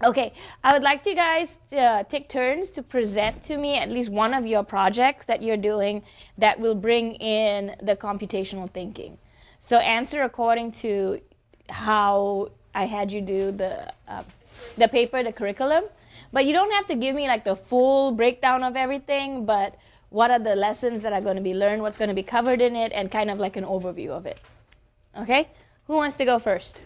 Okay, I would like you guys to take turns to present to me at least one of your projects that you're doing that will bring in the computational thinking. So answer according to how I had you do the paper, the curriculum. But you don't have to give me like the full breakdown of everything, but what are the lessons that are going to be learned, what's going to be covered in it, and kind of like an overview of it. Okay? Who wants to go first?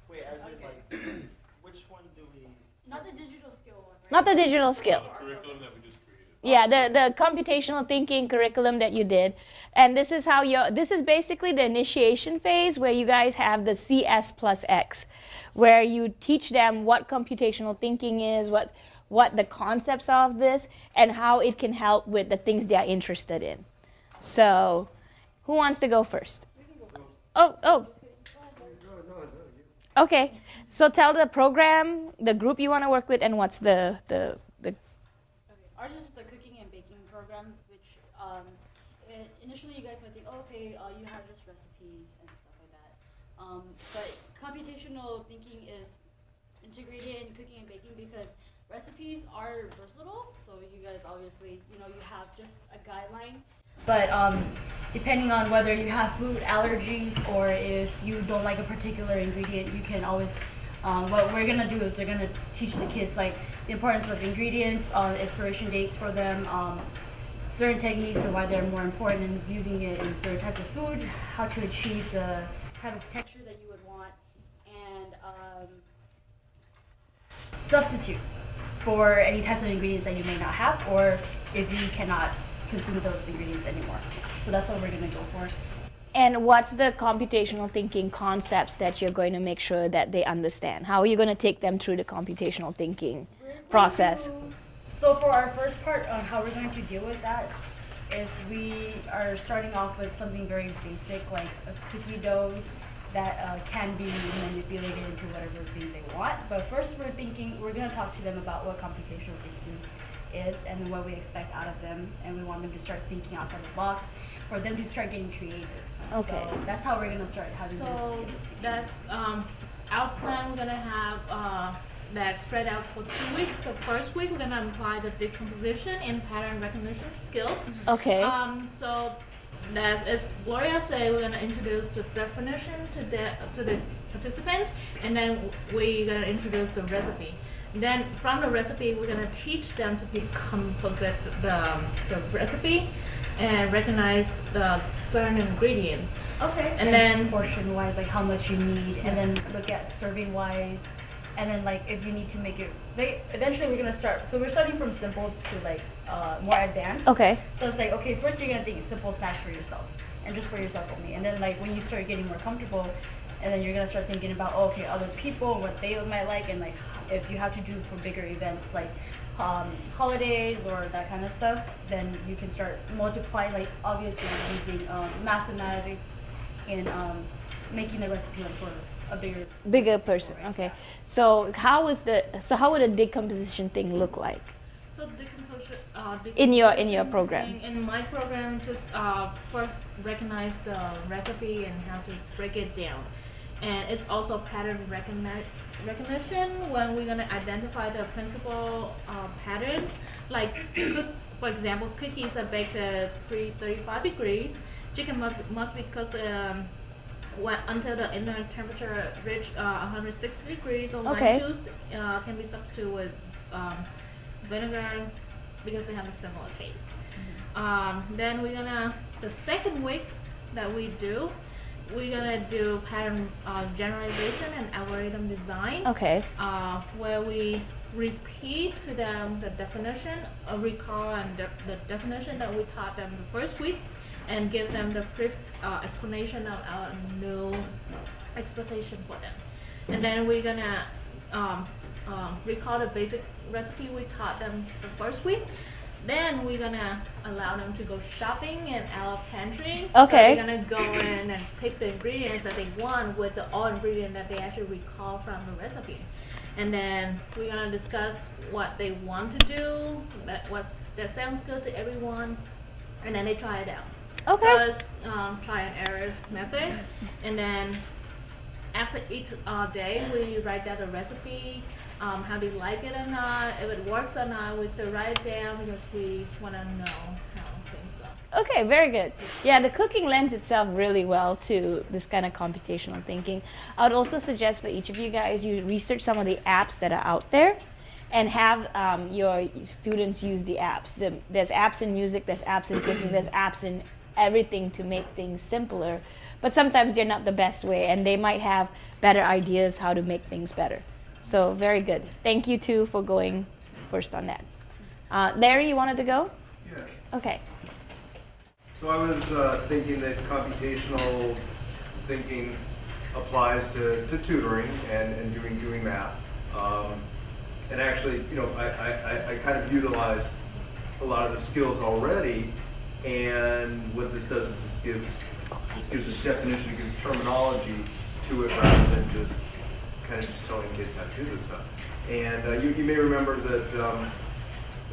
Wait, as in like, which one do we? Not the digital skill one, right? Not the digital skill. Curriculum that we just created. Yeah, the computational thinking curriculum that you did. And this is this is basically the initiation phase where you guys have the CS plus X, where you teach them what computational thinking is, what the concepts of this, and how it can help with the things they are interested in. So, who wants to go first? Oh. Okay, so tell the program, the group you want to work with, and what's the Okay. Ours is the cooking and baking program, which initially you guys might think, oh, okay, you have just recipes and stuff like that. But computational thinking is integrated in cooking and baking because recipes are versatile. So you guys obviously, you have just a guideline. But depending on whether you have food allergies or if you don't like a particular ingredient, you can always. What we're gonna do is they're gonna teach the kids like the importance of ingredients, expiration dates for them, certain techniques and why they're more important in using it in certain types of food, how to achieve the type of texture that you would want, and substitutes for any types of ingredients that you may not have, or if you cannot consume those ingredients anymore. So that's what we're gonna go for. And what's the computational thinking concepts that you're going to make sure that they understand? How are you going to take them through the computational thinking process? So for our first part on how we're going to deal with that is we are starting off with something very basic like a cookie dough that can be manipulated into whatever thing they want. But first we're going to talk to them about what computational thinking is and what we expect out of them, and we want them to start thinking outside the box for them to start getting creative. Okay. So that's how we're gonna start having them. So that's our plan. We're gonna have that spread out for 2 weeks. The first week we're gonna apply the decomposition and pattern recognition skills. Okay. So as Gloria said, we're gonna introduce the definition to the participants, and then we're gonna introduce the recipe. Then from the recipe, we're gonna teach them to decompose the recipe and recognize the certain ingredients. Okay. And then portion wise, like how much you need, and then look at serving wise, and then like if you need to make it. Eventually we're gonna start. So we're starting from simple to like more advanced. Okay. So it's like okay, first you're gonna think simple snacks for yourself, and just for yourself only, and then like when you start getting more comfortable, and then you're gonna start thinking about okay, other people, what they might like, and like if you have to do for bigger events like holidays or that kind of stuff, then you can start multiplying, like obviously using mathematics in making the recipe for a bigger person. Okay. So how would a decomposition thing look like? So decomposition In your program. In my program, just first recognize the recipe and how to break it down. And it's also pattern recognition when we're gonna identify the principal patterns. Like, for example, cookies are baked at 335 degrees. Chicken must be cooked until the inner temperature reach 160 degrees. So Okay. lime juice can be substituted with vinegar because they have a similar taste. Then the second week that we're gonna do pattern generalization and algorithm design. Okay. Where we repeat to them the definition, recall and the definition that we taught them the first week, and give them the brief explanation of our new expectation for them. And then we're gonna recall the basic recipe we taught them the first week. Then we're gonna allow them to go shopping in our pantry. Okay. So we're gonna go in and pick the ingredients that they want with the all ingredient that they actually recall from the recipe. And then we're gonna discuss what they want to do, that sounds good to everyone, and then they try it out. Okay. So it's try and errors method, and then after each day we write down the recipe. How do you like it or not? If it works or not, we still write it down because we want to know how things go. Okay, very good. Yeah, the cooking lends itself really well to this kind of computational thinking. I would also suggest for each of you guys, you research some of the apps that are out there and have your students use the apps. There's apps in music, there's apps in cooking, there's apps in everything to make things simpler. But sometimes they're not the best way, and they might have better ideas how to make things better. So very good. Thank you, too, for going first on that. Larry, you wanted to go? Yeah. Okay. So I was thinking that computational thinking applies to tutoring and doing math. And actually, you know, I kind of utilized a lot of the skills already. And what this does is this gives a definition, it gives terminology to it rather than just kind of just telling kids how to do this stuff. And you may remember that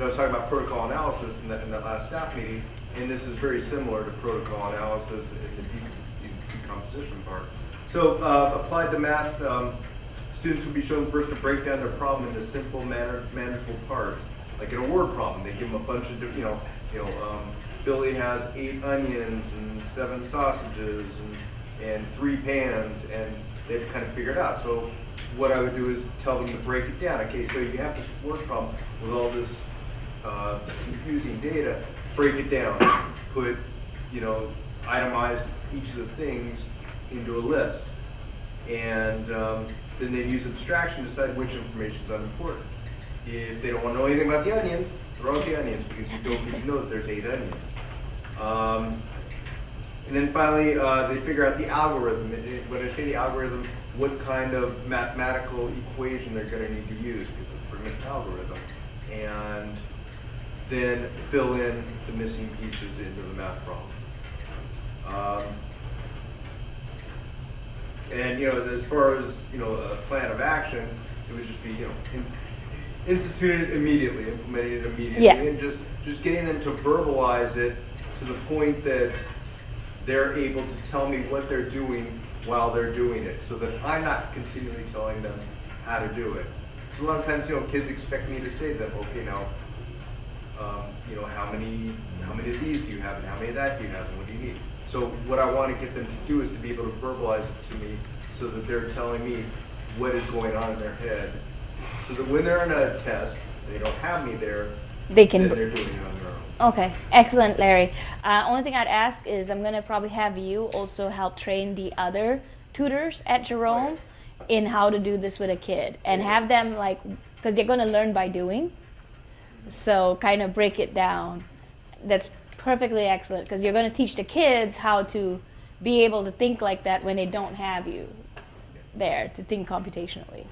I was talking about protocol analysis in that last staff meeting, and this is very similar to protocol analysis in the decomposition part. So applied to math, students would be shown first to break down their problem into simple, manageable parts. Like in a word problem, they give them a bunch of different, Billy has 8 onions and 7 sausages and 3 pans, and they've kind of figured it out. So what I would do is tell them to break it down. Okay, so you have this word problem with all this confusing data. Break it down. Put, itemize each of the things into a list. And then they'd use abstraction to decide which information is unimportant. If they don't want to know anything about the onions, throw out the onions because you don't need to know that there's 8 onions. And then finally, they figure out the algorithm. When I say the algorithm, what kind of mathematical equation they're going to need to use because it's pretty much an algorithm. And then fill in the missing pieces into the math problem. And as far as a plan of action, it would just be instituted immediately, implemented immediately, Yeah. and just getting them to verbalize it to the point that they're able to tell me what they're doing while they're doing it, so that I'm not continually telling them how to do it. So a lot of times, kids expect me to say to them, okay, now, how many of these do you have, and how many of that do you have, and what do you need? So what I want to get them to do is to be able to verbalize it to me, so that they're telling me what is going on in their head, so that when they're in a test, they don't have me there, They can. then they're doing it on their own. Okay, excellent, Larry. Only thing I'd ask is I'm going to probably have you also help train the other tutors at Jerome in how to do this with a kid, and have them because they're going to learn by doing. So kind of break it down. That's perfectly excellent because you're going to teach the kids how to be able to think like that when they don't have you there to think computationally.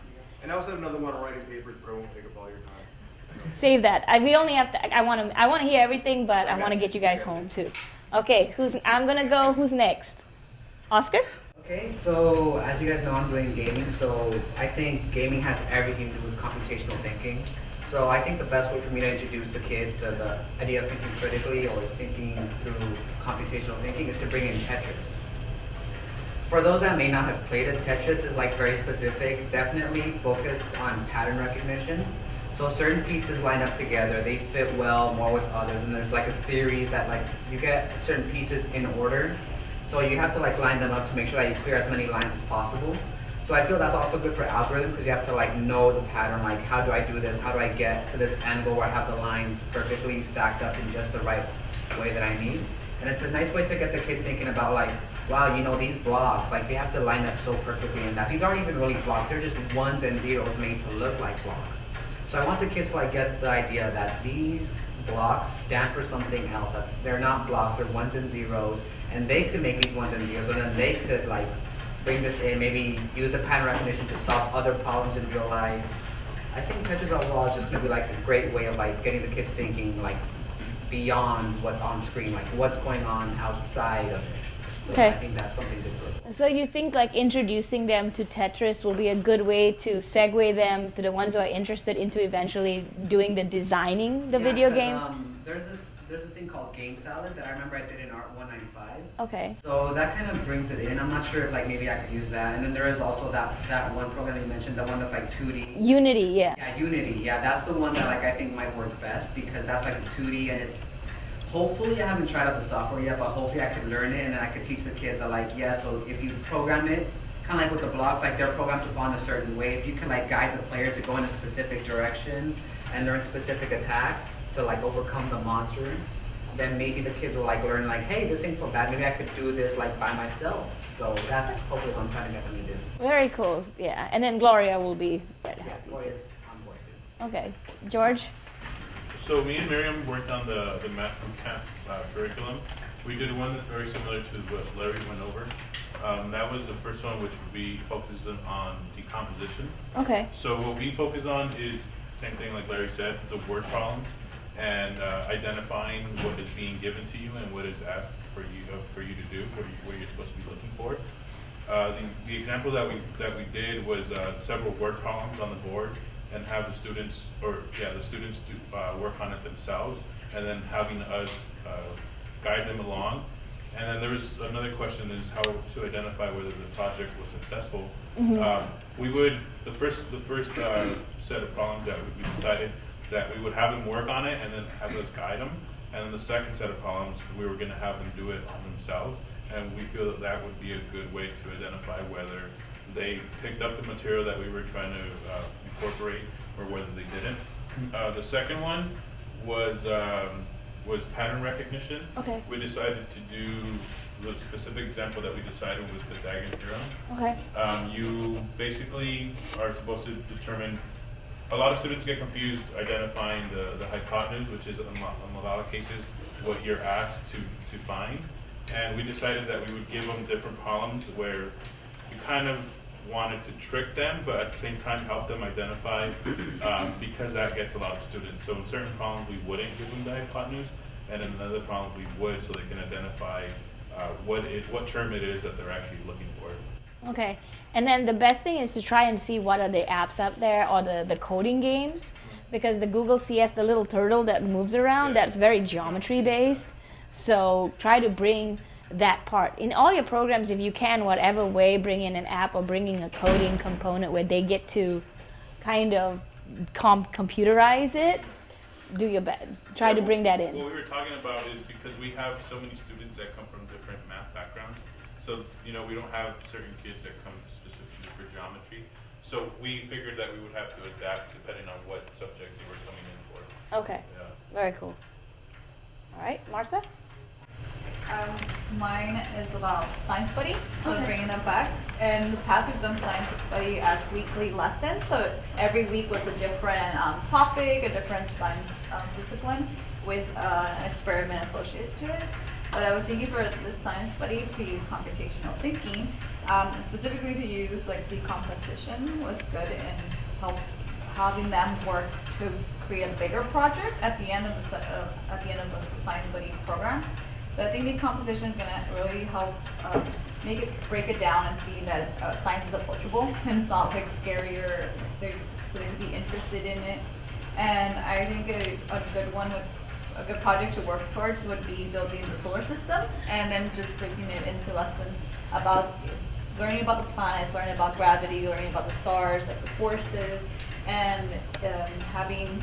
And I also have another one on writing papers, but I won't take up all your time. Save that. We only have to. I want to hear everything, but I want to get you guys home too. Okay, I'm gonna go. Who's next? Oscar? Okay, so as you guys know, I'm doing gaming, so I think gaming has everything to do with computational thinking. So I think the best way for me to introduce the kids to the idea of thinking critically or thinking through computational thinking is to bring in Tetris. For those that may not have played it, Tetris is very specific, definitely focused on pattern recognition. So certain pieces line up together, they fit well more with others, and there's a series that you get certain pieces in order. So you have to line them up to make sure that you clear as many lines as possible. So I feel that's also good for algorithm because you have to know the pattern, how do I do this, how do I get to this end goal where I have the lines perfectly stacked up in just the right way that I need. And it's a nice way to get the kids thinking about wow, these blocks, they have to line up so perfectly in that. These aren't even really blocks, they're just ones and zeros made to look like blocks. So I want the kids to get the idea that these blocks stand for something else, that they're not blocks, they're ones and zeros, and they could make these ones and zeros, and then they could bring this in, maybe use the pattern recognition to solve other problems in real life. I think Tetris overall is just going to be a great way of getting the kids thinking beyond what's on screen, what's going on outside of it. So Okay. I think that's something good to look at. So you think introducing them to Tetris will be a good way to segue them to the ones who are interested into eventually doing the designing the video games? There's this there's a thing called Game Salad that I remember I did in Art 195. Okay. So that kind of brings it in. I'm not sure if like maybe I could use that. And then there is also that one program that you mentioned, the one that's like 2D. Unity, yeah. Yeah, Unity. Yeah, that's the one that like I think might work best because that's like the 2D and it's hopefully I haven't tried out the software yet, but hopefully I could learn it and then I could teach the kids that like yeah, so if you program it, kind of like with the blocks, like they're programmed to fall in a certain way. If you can like guide the player to go in a specific direction and learn specific attacks to like overcome the monster, then maybe the kids will like learn like, hey, this ain't so bad. Maybe I could do this like by myself. So that's hopefully what I'm trying to get them to do. Very cool, yeah. And then Gloria will be happy Yeah, too. Gloria's on board too. Okay, George? So me and Miriam worked on the math camp curriculum. We did one that's very similar to what Larry went over. That was the first one, which we focused on decomposition. Okay. So what we focus on is same thing like Larry said, the word problems, and identifying what is being given to you and what is asked for you to do, what you're supposed to be looking for. The example that we did was several word problems on the board, and have the students work on it themselves, and then having us guide them along. And then there was another question is how to identify whether the project was successful. The first set of problems that we decided that we would have them work on it and then have us guide them. And then the second set of problems, we were going to have them do it on themselves. And we feel that that would be a good way to identify whether they picked up the material that we were trying to incorporate or whether they didn't. The second one was pattern recognition. Okay. We decided to do the specific example that we decided was Pythagorean theorem. Okay. You basically are supposed to determine. A lot of students get confused identifying the hypotenuse, which is in a lot of cases what you're asked to find. And we decided that we would give them different columns where you kind of wanted to trick them, but at the same time help them identify, because that gets a lot of students. So in certain columns we wouldn't give them the hypotenuse, and in another column we would, so they can identify what term it is that they're actually looking for. Okay. And then the best thing is to try and see what are the apps up there or the coding games, because the Google CS, the little turtle that moves around, that's very geometry based. So try to bring that part in all your programs if you can, whatever way, bring in an app or bringing a coding component where they get to kind of computerize it. Do your best. Try to bring that in. What we were talking about is because we have so many students that come from different math backgrounds. So, we don't have certain kids that come specifically for geometry. So we figured that we would have to adapt depending on what subject they were coming in for. Okay. Yeah. Very cool. All right, Martha? Mine is about Science Buddy, so bringing them back. And in the past, we've done Science Buddy as weekly lessons, so every week was a different topic, a different science discipline with an experiment associated to it. But I was thinking for this Science Buddy to use computational thinking, specifically to use like decomposition was good in having them work to create a bigger project at the end of the Science Buddy program. So I think decomposition is going to really help break it down and see that science is approachable and it's not like scary or so they can be interested in it. And I think a good project to work towards would be building the solar system and then just breaking it into lessons about learning about the planets, learning about gravity, learning about the stars, like the forces, and having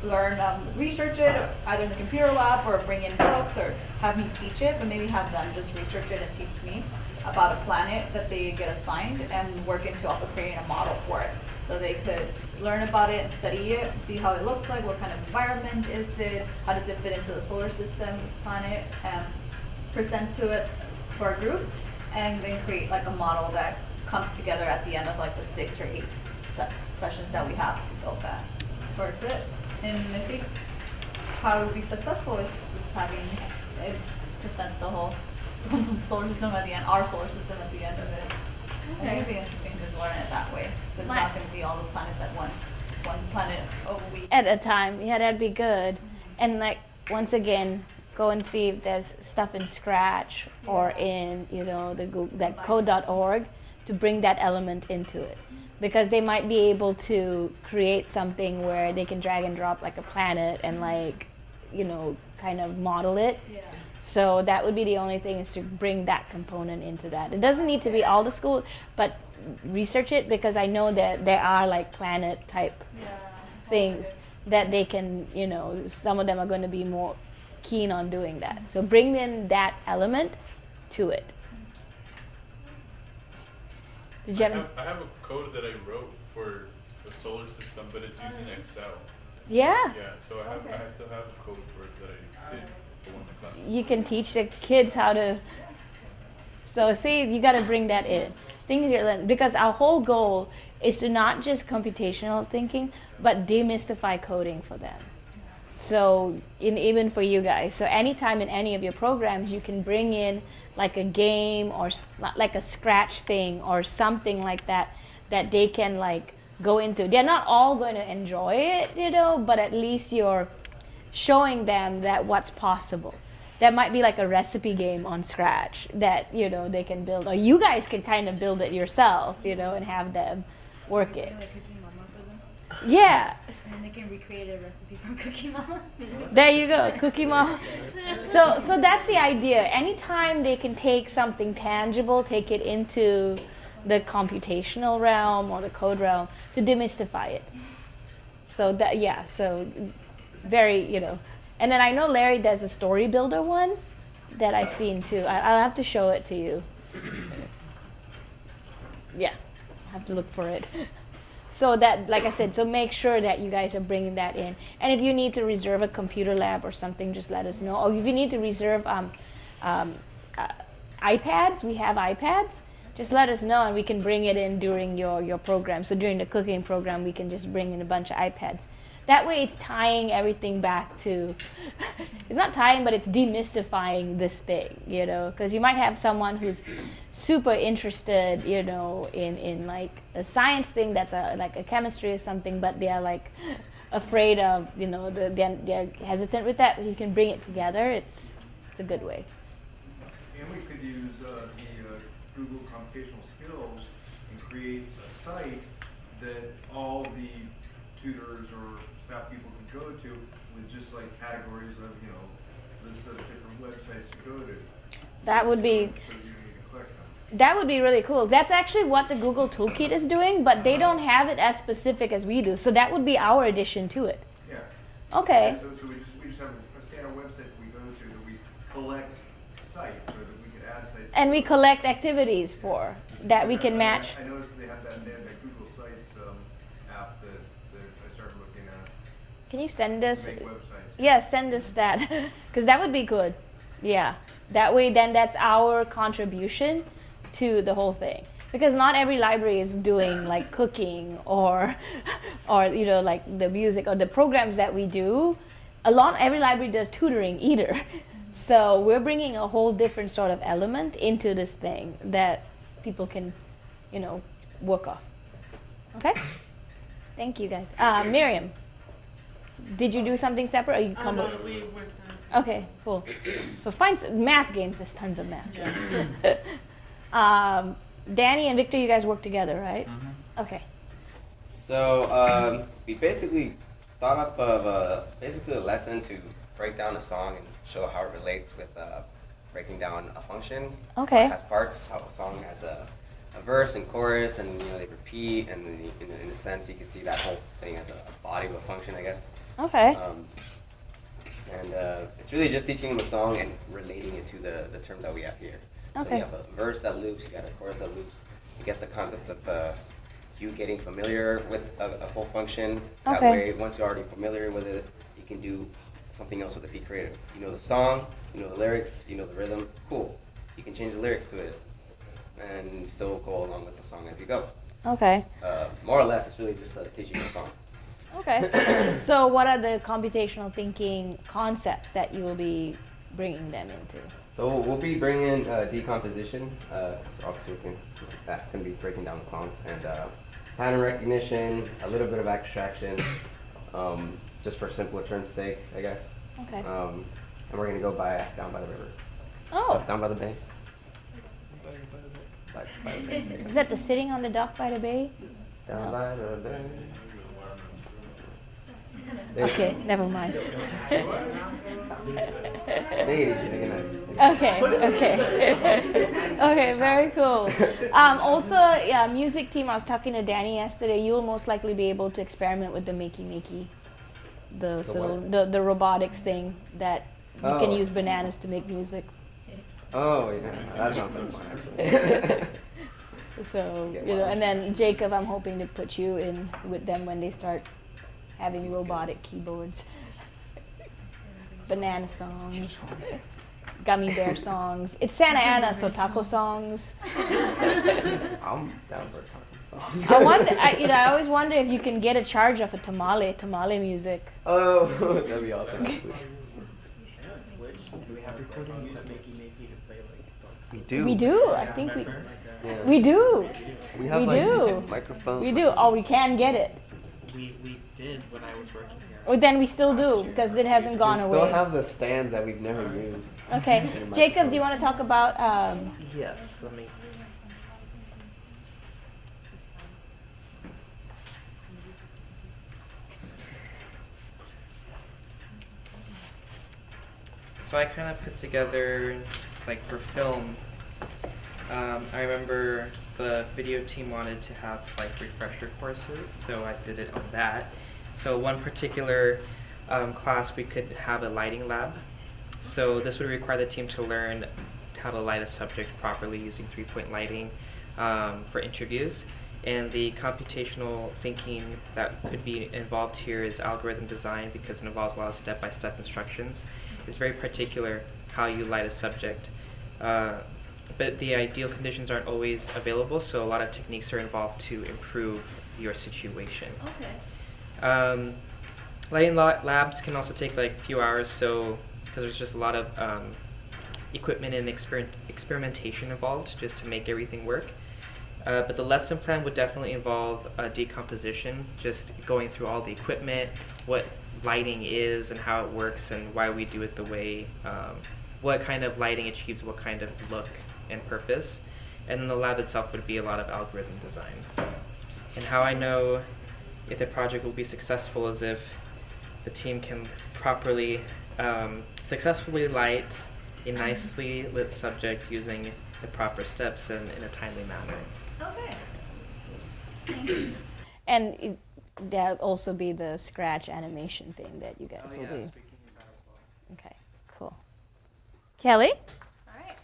them research it either in the computer lab or bring in books or have me teach it, but maybe have them just research it and teach me about a planet that they get assigned and work into also creating a model for it. So they could learn about it and study it, see how it looks like, what kind of environment is it, how does it fit into the solar system, this planet, and present to our group, and then create like a model that comes together at the end of like the 6 or 8 sessions that we have to build that towards it. And I think how it would be successful is having it present the whole solar system at the end, our solar system at the end of it. I think it'd be interesting to learn it that way. So it's not going to be all the planets at once, just one planet a week. At a time. Yeah, that'd be good. And like, once again, go and see if there's stuff in Scratch or in, the Google, that code.org to bring that element into it. Because they might be able to create something where they can drag and drop like a planet and like kind of model it. Yeah. So that would be the only thing, is to bring that component into that. It doesn't need to be all the school, but research it, because I know that there are like planet type things that they can, some of them are going to be more keen on doing that. So bring in that element to it. Did you have? I have a code that I wrote for the solar system, but it's using Excel. Yeah. Yeah, so I still have a code for it that I did for one of the classes. You can teach the kids how to. So see, you got to bring that in. Things you're learning, because our whole goal is to not just computational thinking, but demystify coding for them. So even for you guys, so anytime in any of your programs, you can bring in like a game or like a scratch thing or something like that they can like go into. They're not all going to enjoy it, but at least you're showing them that what's possible. That might be like a recipe game on Scratch that they can build, or you guys can kind of build it yourself, and have them work it. Like Cooking Mama for them. Yeah. And then they can recreate a recipe from Cooking Mama. There you go, Cookie Mom. So that's the idea. Anytime they can take something tangible, take it into the computational realm or the code realm to demystify it. So so very, And then I know Larry does a story builder one that I've seen too. I'll have to show it to you. Yeah, I have to look for it. So that, like I said, so make sure that you guys are bringing that in. And if you need to reserve a computer lab or something, just let us know. Or if you need to reserve iPads, we have iPads. Just let us know and we can bring it in during your program. So during the cooking program, we can just bring in a bunch of iPads. That way it's tying everything back to, it's not tying, but it's demystifying this thing, because you might have someone who's super interested, in like a science thing that's like a chemistry or something, but they're like afraid of, they're hesitant with that. You can bring it together. It's a good way. And we could use the Google Computational Skills and create a site that all the tutors or staff people can go to with just like categories of, lists of different websites to go to. That would be, So you need to click them. that would be really cool. That's actually what the Google Toolkit is doing, but they don't have it as specific as we do. So that would be our addition to it. Yeah. Okay. Yeah, so we just have a standard website that we go to that we collect sites, or that we could add sites. And we collect activities for that we can match. I noticed they have that Google Sites app that I started looking at. Can you send us? Make websites. Yeah, send us that, because that would be good. Yeah, that way then that's our contribution to the whole thing. Because not every library is doing like cooking or like the music or the programs that we do. Every library does tutoring either. So we're bringing a whole different sort of element into this thing that people can, work off. Okay? Thank you guys. Miriam, did you do something separate or you come No, up? we worked on. Okay, cool. So find math games. There's tons of math games. Danny and Victor, you guys work together, right? Mm-hmm. Okay. So we basically thought up of basically a lesson to break down a song and show how it relates with breaking down a function. Okay. It has parts, how a song has a verse and chorus, and they repeat, and in a sense you can see that whole thing as a body of a function, I guess. Okay. And it's really just teaching them a song and relating it to the terms that we have here. So Okay. you have a verse that loops, you got a chorus that loops. You get the concept of you getting familiar with a whole function. That Okay. way, once you're already familiar with it, you can do something else with it. Be creative. You know the song, you know the lyrics, you know the rhythm. Cool. You can change the lyrics to it and still go along with the song as you go. Okay. More or less, it's really just teaching the song. Okay. So what are the computational thinking concepts that you will be bringing them into? So we'll be bringing decomposition, so obviously that can be breaking down the songs, and pattern recognition, a little bit of abstraction, just for simpler terms' sake, I guess. Okay. And we're gonna go down by the river. Oh, Down by the bay. By the bay. is that the sitting on the dock by the bay? Down No. by the bay. Okay, never mind. Make it easy, make it nice. Okay. Okay, very cool. Also, yeah, music team. I was talking to Danny yesterday. You'll most likely be able to experiment with the makey, the robotics thing that you can use bananas to make music. Oh yeah, that sounds so fun actually. So and then Jacob, I'm hoping to put you in with them when they start having robotic keyboards. Banana songs, gummy bear songs. It's Santa Ana, so taco songs. I'm down for a taco song. I always wonder if you can get a charge of a tamale music. Oh, that'd be awesome. Do we have recording use Makey to play like We do. We do. I think we Yeah. we do. We have We like do. microphones. We do. Oh, we can get it. we did when I was working here. Well, then we still do because it hasn't gone We away. still have the stands that we've never used. Okay, Jacob, do you want to talk about? Yes, let me. So I kind of put together, like for film, I remember the video team wanted to have like refresher courses, so I did it on that. So one particular class we could have a lighting lab. So this would require the team to learn how to light a subject properly using 3-point lighting for interviews. And the computational thinking that could be involved here is algorithm design because it involves a lot of step-by-step instructions. It's very particular how you light a subject. But the ideal conditions aren't always available, so a lot of techniques are involved to improve your situation. Okay. Lighting labs can also take like a few hours, so because there's just a lot of equipment and experimentation involved just to make everything work. But the lesson plan would definitely involve decomposition, just going through all the equipment, what lighting is and how it works and why we do it the way, what kind of lighting achieves what kind of look and purpose. And then the lab itself would be a lot of algorithm design. And how I know if the project will be successful is if the team can properly, successfully light a nicely lit subject using the proper steps and in a timely manner. Okay. And that'll also be the scratch animation thing that you guys will be. We can use that as well. Okay, cool. Kelly? Alright,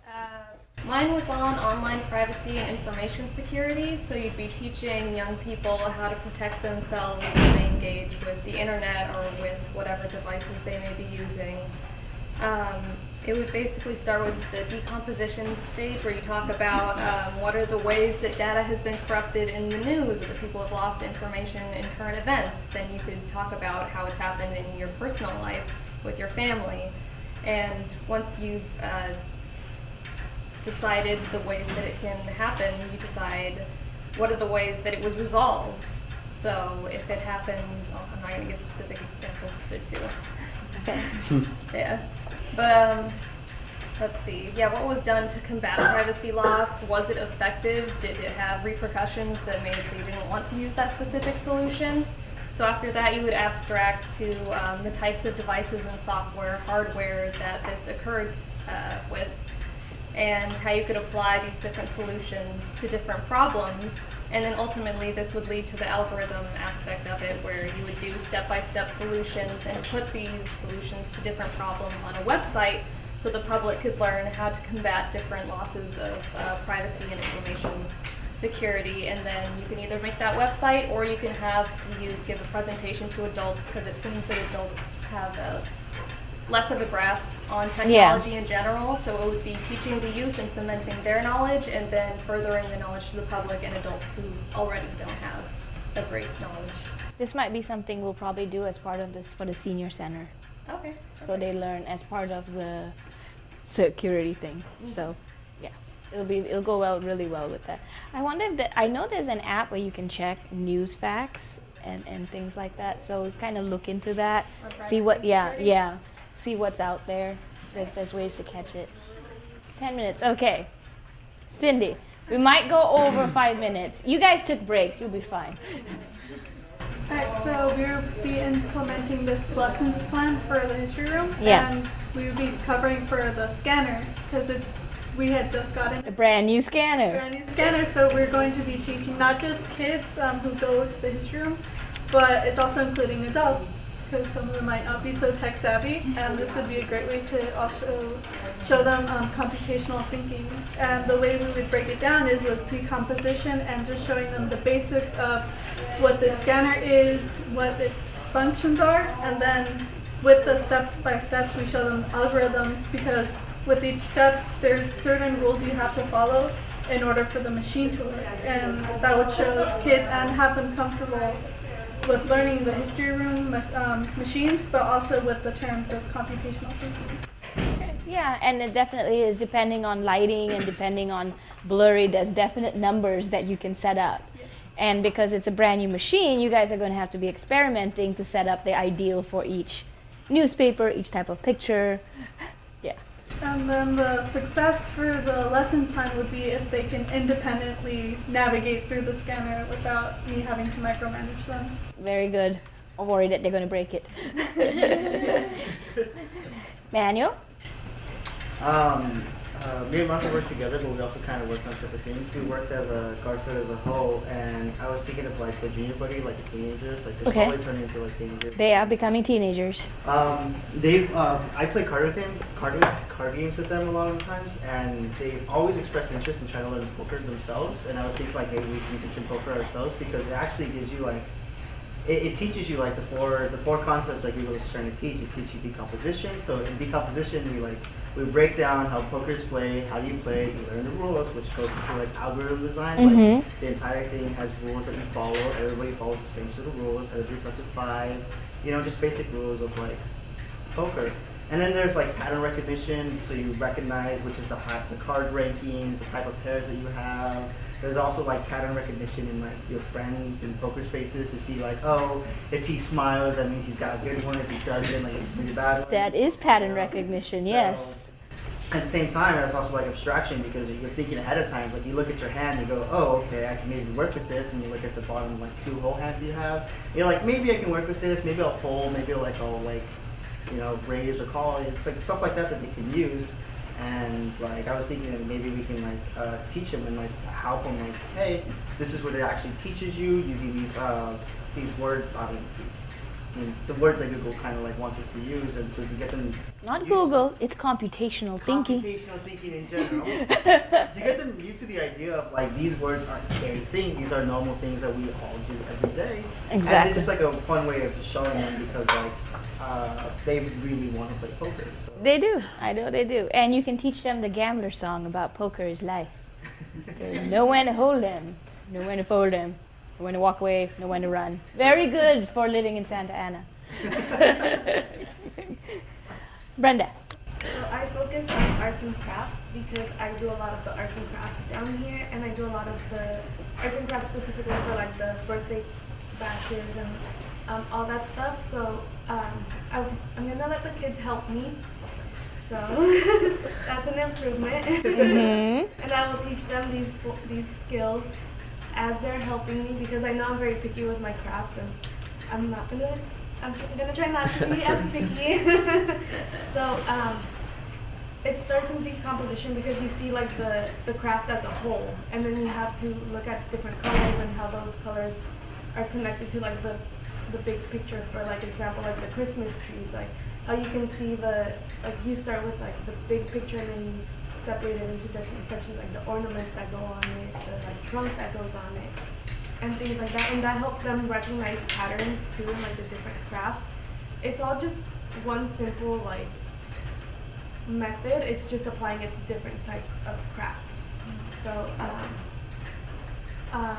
mine was on online privacy and information security, so you'd be teaching young people how to protect themselves when they engage with the internet or with whatever devices they may be using. It would basically start with the decomposition stage where you talk about what are the ways that data has been corrupted in the news or that people have lost information in current events. Then you could talk about how it's happened in your personal life with your family. And once you've decided the ways that it can happen, you decide what are the ways that it was resolved. So if it happened, I'm not going to give specific examples because they're too. Okay. Yeah. But let's see. Yeah, what was done to combat privacy loss? Was it effective? Did it have repercussions that made it so you didn't want to use that specific solution? So after that, you would abstract to the types of devices and software, hardware that this occurred with, and how you could apply these different solutions to different problems. And then ultimately, this would lead to the algorithm aspect of it, where you would do step-by-step solutions and put these solutions to different problems on a website so the public could learn how to combat different losses of privacy and information security. And then you can either make that website or you can have the youth give a presentation to adults, because it seems that adults have less of a grasp on technology in general, so it would be teaching the youth and cementing their knowledge and then furthering the knowledge to the public and adults who already don't have a great knowledge. This might be something we'll probably do as part of this for the senior center. Okay. So they learn as part of the security thing. So yeah, it'll go really well with that. I wonder if I know there's an app where you can check news facts and things like that. So kind of look into that, see what see what's out there. There's ways to catch it. 10 minutes, okay. Cindy, we might go over 5 minutes. You guys took breaks, you'll be fine. Alright, so we will be implementing this lessons plan for the history room. Yeah. And we will be covering for the scanner because we had just gotten A brand new scanner. brand new scanner, so we're going to be teaching not just kids who go to the history room, but it's also including adults because some of them might not be so tech savvy, and this would be a great way to also show them computational thinking. And the way we would break it down is with decomposition and just showing them the basics of what the scanner is, what its functions are, and then with the steps by steps we show them algorithms, because with each steps there's certain rules you have to follow in order for the machine to work, and that would show kids and have them comfortable with learning the history room machines, but also with the terms of computational thinking. Yeah, and it definitely is depending on lighting and depending on blurry, there's definite numbers that you can set up. And because it's a brand new machine, you guys are going to have to be experimenting to set up the ideal for each newspaper, each type of picture. Yeah. And then the success for the lesson plan would be if they can independently navigate through the scanner without me having to micromanage them. Very good. I'm worried that they're going to break it. Manuel? Me and Marco worked together, but we also kind of worked on separate things. We worked as a Garfield as a whole, and I was thinking of like the junior buddy, like the teenagers, like they're slowly turning into like teenagers. They are becoming teenagers. I play card games with them a lot of the times, and they've always expressed interest in trying to learn poker themselves. And I was thinking like maybe we can teach them poker ourselves, because it actually gives you like, it teaches you like the four concepts like we were trying to teach. It teaches you decomposition. So in decomposition, we break down how poker's played, how do you play, you learn the rules, which goes into like algorithm design. Like the entire thing has rules that you follow. Everybody follows the same set of rules. Everybody's up to 5. Just basic rules of like poker. And then there's like pattern recognition, so you recognize which is the card rankings, the type of pairs that you have. There's also like pattern recognition in like your friends and poker's faces to see like, oh, if he smiles, that means he's got a good one. If he doesn't, like it's a pretty bad one. That is pattern recognition, So, yes. At the same time, it's also like abstraction, because you're thinking ahead of time. Like you look at your hand, you go, oh, okay, I can maybe work with this, and you look at the bottom like 2 whole hands you have. You're like, maybe I can work with this. Maybe I'll fold. Maybe I'll raise or call. It's like stuff like that they can use. And like I was thinking that maybe we can like teach them and like help them like, hey, this is what it actually teaches you using these words. The words that Google kind of like wants us to use, and so we can get them. Not Google, it's computational thinking. Computational thinking in general. To get them used to the idea of like these words aren't a scary thing; these are normal things that we all do every day. Exactly. And it's just like a fun way of just showing them, because like they really want to play poker. So. They do. I know they do. And you can teach them the gambler song about poker is life. Know when to hold them, know when to fold them, know when to walk away, know when to run. Very good for living in Santa Ana. Brenda. So I focused on arts and crafts because I do a lot of the arts and crafts down here, and I do a lot of the arts and crafts specifically for like the birthday bashes and all that stuff. So I'm gonna let the kids help me. So that's an improvement. And I will teach them these skills as they're helping me, because I know I'm very picky with my crafts, and I'm gonna try not to be as picky. So it starts in decomposition, because you see like the craft as a whole, and then you have to look at different colors and how those colors are connected to like the big picture. For like example, like the Christmas trees, like how you can see you start with like the big picture, and then you separate it into different sections, like the ornaments that go on it, the like trunk that goes on it, and things like that. And that helps them recognize patterns too in like the different crafts. It's all just one simple like method. It's just applying it to different types of crafts. So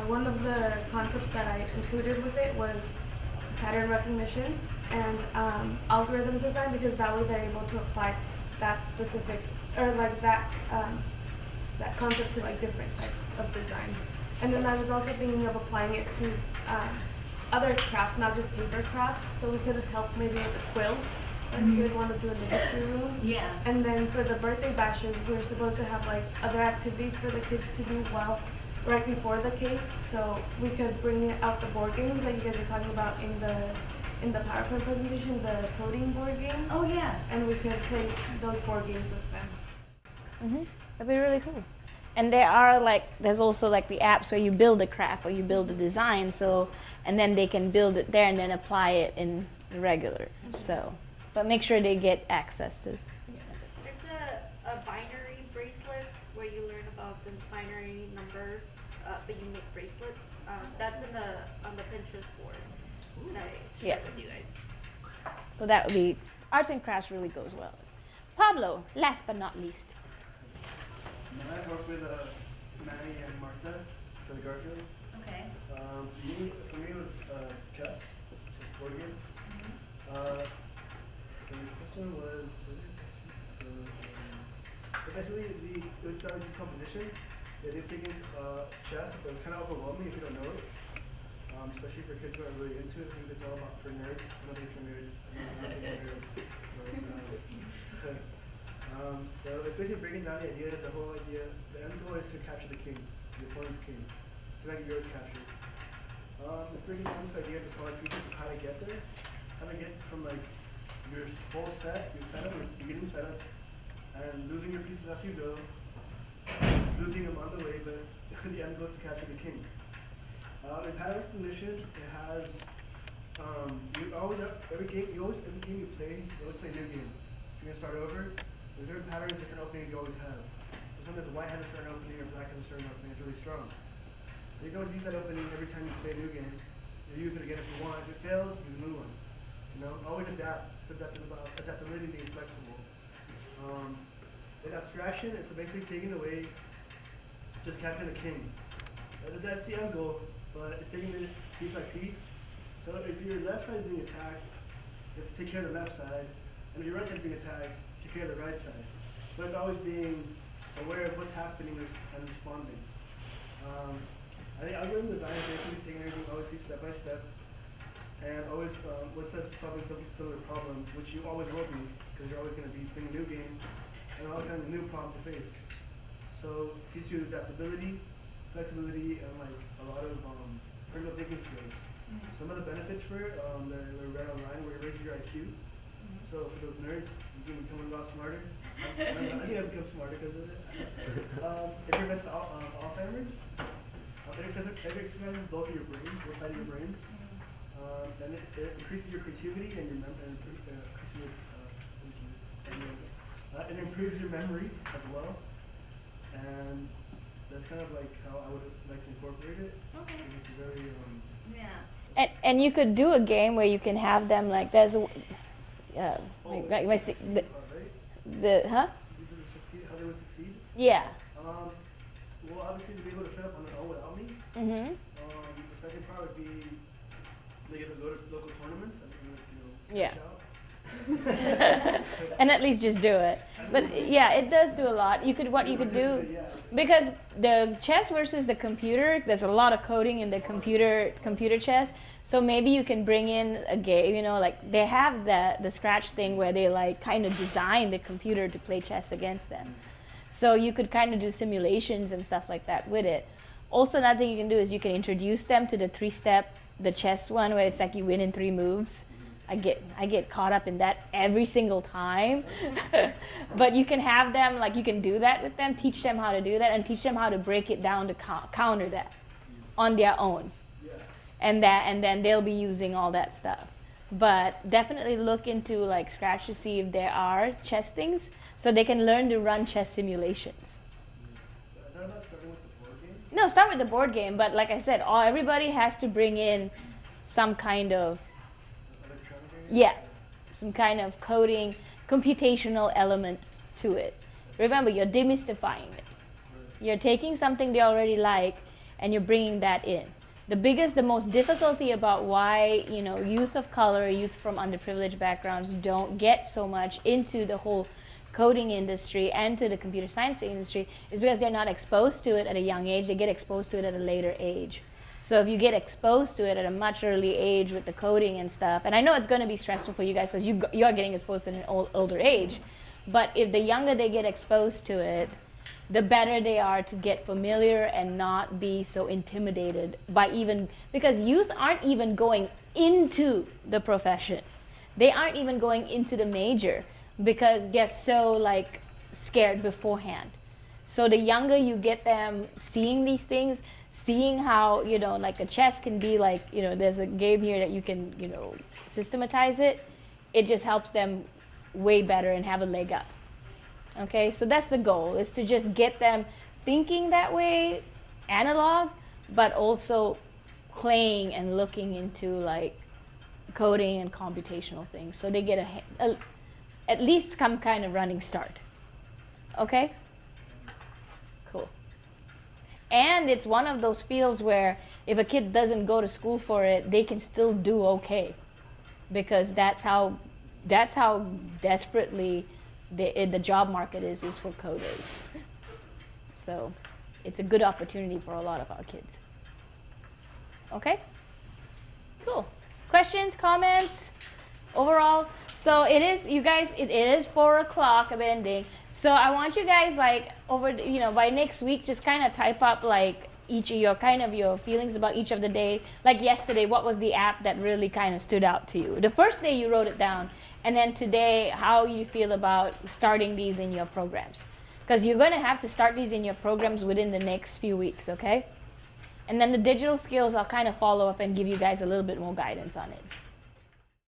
one of the concepts that I included with it was pattern recognition and algorithm design, because that way they're able to apply that specific or like that concept to like different types of designs. And then I was also thinking of applying it to other crafts, not just paper crafts. So we could have helped maybe with the quilt, like you guys want to do in the history room. Yeah. And then for the birthday bashes, we were supposed to have like other activities for the kids to do while right before the cake, so we could bring out the board games that you guys were talking about in the PowerPoint presentation, the coding board games. Oh yeah. And we could play those board games with them. That'd be really cool. And there's also like the apps where you build a craft or you build a design, so, and then they can build it there and then apply it in the regular. So, but make sure they get access to. There's a binary bracelets where you learn about the binary numbers, but you make bracelets. That's on the Pinterest board that I shared with you guys. So that would be, arts and crafts really goes well. Pablo, last but not least. I work with Manny and Martha for the Garfield. Okay. For me, it was chess board game. So the question was, so basically it would start with decomposition. They did take in chess, so it's kind of overwhelming if you don't know it. Especially for kids who are really into it. I think it's all about for nerds. I don't think it's for nerds. So it's basically breaking down the idea that the whole idea, the end goal is to capture the king, the opponent's king. So that yours captured. It's breaking down this idea to smaller pieces of how to get there. How to get from like your whole set, your setup, your beginning setup, and losing your pieces as you go, losing them on the way, but the end goal is to capture the king. In pattern recognition, it has, you always have, every game you play, you always play a new game. If you're gonna start over, there's different patterns, different openings you always have. So sometimes white has a certain opening or black has a certain opening, it's really strong. You can always use that opening every time you play a new game. You use it again if you want. If it fails, use a new one. You know, always adapt. It's about adaptability, being flexible. In abstraction, it's basically taking away, just capturing the king. That's the end goal, but it's taking it piece by piece. So if your left side is being attacked, you have to take care of the left side. And if your right side is being attacked, take care of the right side. So it's always being aware of what's happening and responding. I think algorithm design is basically taking everything always step by step, and always what's solving some of the problems, which you always will be, because you're always going to be playing a new game, and always having a new problem to face. So it teaches you adaptability, flexibility, and like a lot of critical thinking skills. Some of the benefits for it, that were read online, where it raises your IQ. So for those nerds, you can become a lot smarter. I think I've become smarter because of it. It prevents Alzheimer's. It exercises both of your brains, both sides of your brains. And it increases your creativity and your it improves your memory as well. And that's kind of like how I would like to incorporate it. Okay. It's very And you could do a game where you can have them like there's How they would succeed? Yeah. Well, obviously to be able to set up on their own without me. Mm-hmm. The second part would be they get to go to local tournaments and Yeah. And at least just do it. But yeah, it does do a lot. What you could do, because the chess versus the computer, there's a lot of coding in the computer chess. So maybe you can bring in a game, like they have the Scratch thing where they like kind of design the computer to play chess against them. So you could kind of do simulations and stuff like that with it. Also, another thing you can do is you can introduce them to the 3-step, the chess one where it's like you win in 3 moves. I get caught up in that every single time. But you can have them, like you can do that with them, teach them how to do that, and teach them how to break it down to counter that on their own. And then they'll be using all that stuff. But definitely look into like Scratch to see if there are chess things, so they can learn to run chess simulations. No, start with the board game, but like I said, everybody has to bring in some kind of some kind of coding, computational element to it. Remember, you're demystifying it. You're taking something they already like, and you're bringing that in. The most difficulty about why youth of color, youth from underprivileged backgrounds don't get so much into the whole coding industry and to the computer science industry is because they're not exposed to it at a young age. They get exposed to it at a later age. So if you get exposed to it at a much early age with the coding and stuff, and I know it's going to be stressful for you guys because you are getting exposed at an older age, but if the younger they get exposed to it, the better they are to get familiar and not be so intimidated by even, because youth aren't even going into the profession. They aren't even going into the major because they're so like scared beforehand. So the younger you get them seeing these things, seeing how, you know, like a chess can be like, you know, there's a game here that you can, you know, systematize it, it just helps them way better and have a leg up. Okay, so that's the goal, is to just get them thinking that way, analog, but also playing and looking into like coding and computational things. So they get at least some kind of running start. Okay? Cool. And it's one of those fields where if a kid doesn't go to school for it, they can still do okay. Because that's how desperately the job market is for coders. So it's a good opportunity for a lot of our kids. Okay? Cool. Questions, comments, overall? So it is, you guys, it is 4 o'clock of ending. So I want you guys like over, you know, by next week, just kind of type up like each of your kind of your feelings about each of the day. Like yesterday, what was the app that really kind of stood out to you? The first day you wrote it down. And then today, how you feel about starting these in your programs. Because you're going to have to start these in your programs within the next few weeks, okay? And then the digital skills, I'll kind of follow up and give you guys a little bit more guidance on it.